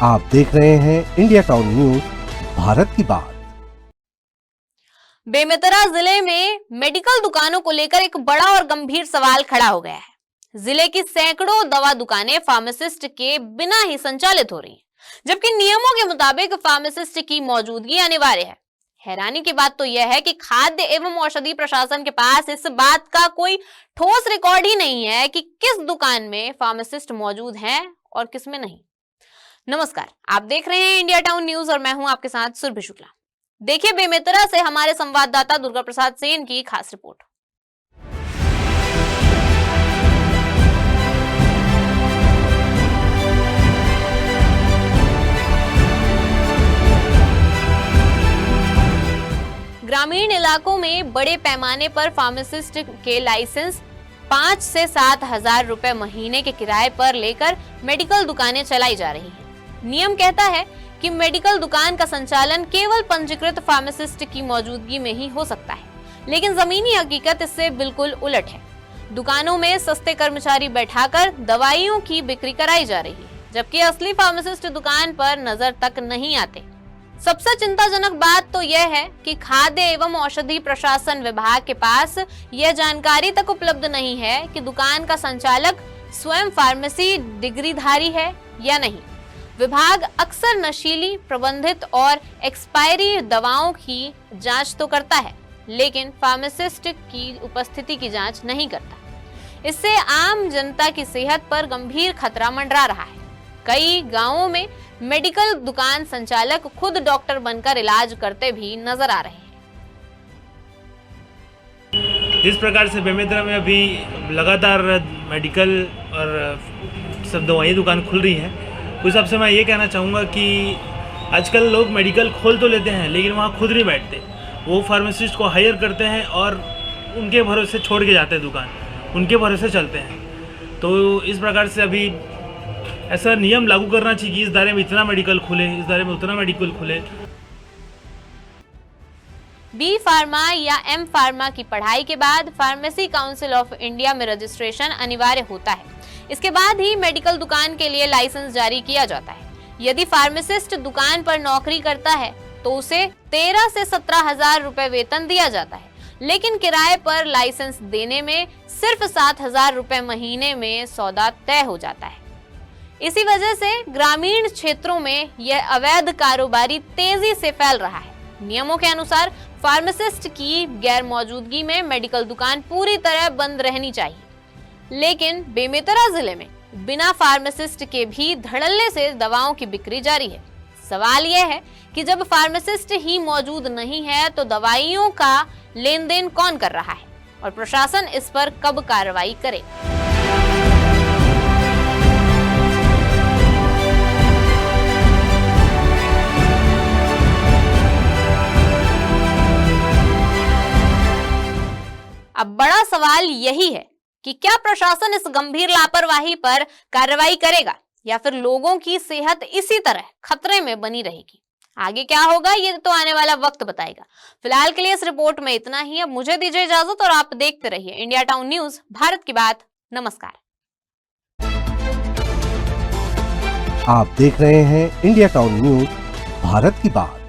आप देख रहे हैं इंडिया टाउन न्यूज, भारत की बात। बेमेतरा जिले में मेडिकल दुकानों को लेकर एक बड़ा और गंभीर सवाल खड़ा हो गया है। जिले की सैकड़ों दवा दुकानें फार्मासिस्ट के बिना ही संचालित हो रही हैं, जबकि नियमों के मुताबिक फार्मासिस्ट की मौजूदगी अनिवार्य है। हैरानी की बात तो यह है कि खाद्य एवं औषधि प्रशासन के पास इस बात का कोई ठोस रिकॉर्ड ही नहीं है कि किस दुकान में फार्मासिस्ट मौजूद हैं और किस में नहीं। नमस्कार, आप देख रहे हैं इंडिया टाउन न्यूज और मैं हूं आपके साथ सुरभि शुक्ला। देखिए बेमेतरा से हमारे संवाददाता दुर्गा प्रसाद सेन की खास रिपोर्ट। ग्रामीण इलाकों में बड़े पैमाने पर फार्मासिस्ट के लाइसेंस 5 से 7 हजार रुपए महीने के किराए पर लेकर मेडिकल दुकानें चलाई जा रही हैं। नियम कहता है कि मेडिकल दुकान का संचालन केवल पंजीकृत फार्मासिस्ट की मौजूदगी में ही हो सकता है, लेकिन जमीनी हकीकत इससे बिल्कुल उलट है। दुकानों में सस्ते कर्मचारी बैठाकर दवाइयों की बिक्री कराई जा रही है, जबकि असली फार्मासिस्ट दुकान पर नजर तक नहीं आते। सबसे चिंताजनक बात तो यह है कि खाद्य एवं औषधि प्रशासन विभाग के पास यह जानकारी तक उपलब्ध नहीं है कि दुकान का संचालक स्वयं फार्मेसी डिग्रीधारी है या नहीं। विभाग अक्सर नशीली, प्रबंधित और एक्सपायरी दवाओं की जांच तो करता है, लेकिन फार्मासिस्ट की उपस्थिति की जांच नहीं करता। इससे आम जनता की सेहत पर गंभीर खतरा मंडरा रहा है। कई गांवों में मेडिकल दुकान संचालक खुद डॉक्टर बनकर इलाज करते भी नजर आ रहे हैं। जिस प्रकार से बेमेतरा में अभी लगातार मेडिकल और सब दवाई दुकान खुल रही है, उस हिसाब से मैं ये कहना चाहूँगा कि आजकल लोग मेडिकल खोल तो लेते हैं, लेकिन वहाँ खुद नहीं बैठते। वो फार्मासिस्ट को हायर करते हैं और उनके भरोसे छोड़ के जाते हैं दुकान, उनके भरोसे चलते हैं। तो इस प्रकार से अभी ऐसा नियम लागू करना चाहिए कि इस दायरे में इतना मेडिकल खुले, इस दायरे में उतना मेडिकल खुले। बी फार्मा या एम फार्मा की पढ़ाई के बाद फार्मेसी काउंसिल ऑफ इंडिया में रजिस्ट्रेशन अनिवार्य होता है। इसके बाद ही मेडिकल दुकान के लिए लाइसेंस जारी किया जाता है। यदि फार्मासिस्ट दुकान पर नौकरी करता है तो उसे 13 से 17 हजार रुपए वेतन दिया जाता है, लेकिन किराए पर लाइसेंस देने में सिर्फ 7 हजार रुपए महीने में सौदा तय हो जाता है। इसी वजह से ग्रामीण क्षेत्रों में यह अवैध कारोबारी तेजी से फैल रहा है। नियमों के अनुसार फार्मासिस्ट की गैर मौजूदगी में मेडिकल दुकान पूरी तरह बंद रहनी चाहिए, लेकिन बेमेतरा जिले में बिना फार्मासिस्ट के भी धड़ल्ले से दवाओं की बिक्री जारी है। सवाल यह है कि जब फार्मासिस्ट ही मौजूद नहीं है तो दवाइयों का लेन देन कौन कर रहा है और प्रशासन इस पर कब कार्रवाई करे। अब बड़ा सवाल यही है कि क्या प्रशासन इस गंभीर लापरवाही पर कार्रवाई करेगा या फिर लोगों की सेहत इसी तरह खतरे में बनी रहेगी। आगे क्या होगा ये तो आने वाला वक्त बताएगा। फिलहाल के लिए इस रिपोर्ट में इतना ही। अब मुझे दीजिए इजाजत और आप देखते रहिए इंडिया टाउन न्यूज, भारत की बात। नमस्कार। आप देख रहे हैं इंडिया टाउन न्यूज, भारत की बात।